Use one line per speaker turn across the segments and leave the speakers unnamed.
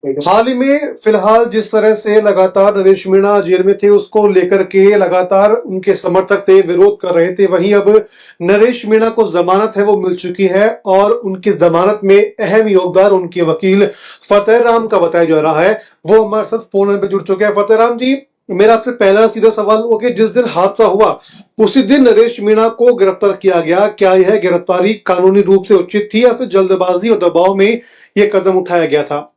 हाल ही में फिलहाल जिस तरह से लगातार नरेश मीणा जेल में थे, उसको लेकर के लगातार उनके समर्थक थे, विरोध कर रहे थे। वहीं अब नरेश मीणा को जमानत है वो मिल चुकी है और उनकी जमानत में अहम योगदान उनके वकील फतेह राम का बताया जा रहा है। वो हमारे साथ फोन पे जुड़ चुके हैं। फतेह राम जी, मेरा आपसे पहला सीधा सवाल हो कि जिस दिन हादसा हुआ उसी दिन नरेश मीणा को गिरफ्तार किया गया, क्या यह गिरफ्तारी कानूनी रूप से उचित थी या फिर जल्दबाजी और दबाव में यह कदम उठाया गया था?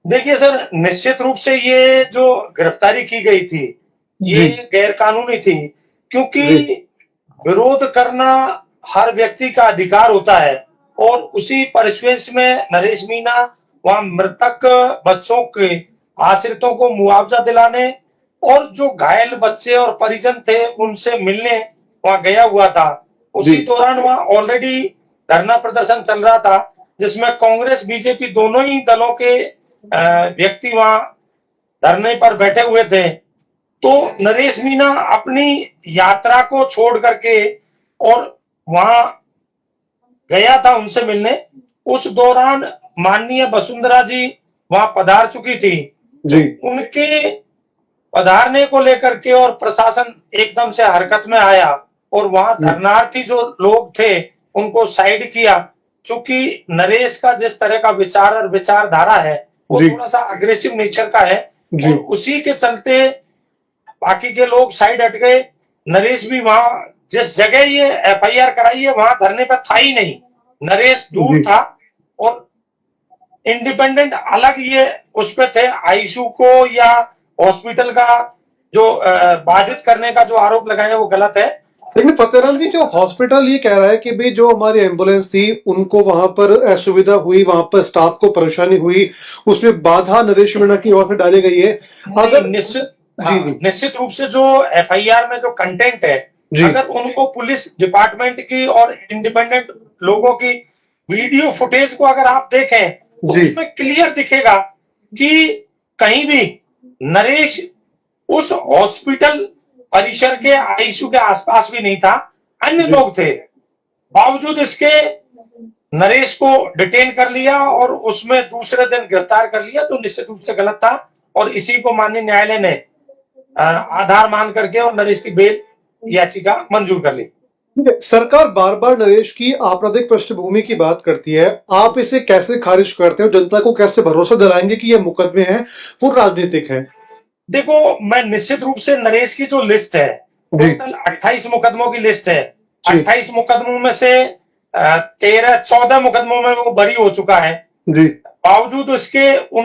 देखिए सर, निश्चित रूप से ये जो गिरफ्तारी की गई थी,
जी
ये गैर कानूनी थी, क्योंकि
जी
विरोध करना हर व्यक्ति का अधिकार होता है। और उसी परिवेश में नरेश मीणा वहां मृतक बच्चों के आश्रितों को मुआवजा दिलाने और जो घायल बच्चे और परिजन थे उनसे मिलने वहां गया हुआ था।
जी
उसी दौरान वहां ऑलरेडी धरना प्रदर्शन चल रहा था, जिसमें कांग्रेस बीजेपी दोनों ही दलों के व्यक्ति वहां धरने पर बैठे हुए थे। तो नरेश मीणा अपनी यात्रा को छोड़ करके और वहां गया था उनसे मिलने। उस दौरान माननीय वसुंधरा जी वहां पधार चुकी थी।
जी
उनके पधारने को लेकर के और प्रशासन एकदम से हरकत में आया और वहां धरनार्थी जो लोग थे उनको साइड किया। चूंकि नरेश का जिस तरह का विचार और विचारधारा है वो
जी
थोड़ा सा अग्रेसिव नेचर का है
जी
और उसी के चलते बाकी के लोग साइड हट गए। नरेश भी वहां जिस जगह ये एफआईआर कराई है वहां धरने पर था ही नहीं, नरेश दूर
जी
था और इंडिपेंडेंट अलग ये उस पे थे। आईसीयू को या हॉस्पिटल का जो बाधित करने का जो आरोप लगाया वो गलत है।
लेकिन फतेहराम जी, जो हॉस्पिटल ये कह रहा है कि भाई जो हमारी एम्बुलेंस थी उनको वहां पर असुविधा हुई, वहां पर स्टाफ को परेशानी हुई, उसमें बाधा नरेश मीणा की ओर से डाली गई है। अगर
निश्चित,
जी
हाँ,
जी
निश्चित रूप से जो एफआईआर में जो कंटेंट है,
जी
अगर उनको पुलिस डिपार्टमेंट की और इंडिपेंडेंट लोगों की वीडियो फुटेज को अगर आप देखें तो
जी
उसमें क्लियर दिखेगा कि कहीं भी नरेश उस हॉस्पिटल परिसर के आईसीयू के आसपास भी नहीं था, अन्य
जी
लोग थे। बावजूद इसके नरेश को डिटेन कर लिया और उसमें दूसरे दिन गिरफ्तार कर लिया, तो निश्चित रूप से गलत था। और इसी को माननीय न्यायालय ने आधार मान करके और नरेश की बेल याचिका मंजूर कर ली।
ठीक है। सरकार बार बार नरेश की आपराधिक पृष्ठभूमि की बात करती है, आप इसे कैसे खारिज करते हो? जनता को कैसे भरोसा दिलाएंगे कि ये मुकदमे हैं वो राजनीतिक है?
देखो, मैं निश्चित रूप से नरेश की जो लिस्ट है,
जी
टोटल 28 मुकदमों की लिस्ट है।
जी
28 मुकदमों में से 13-14 मुकदमों में वो बरी हो चुका है।
जी
बावजूद उसके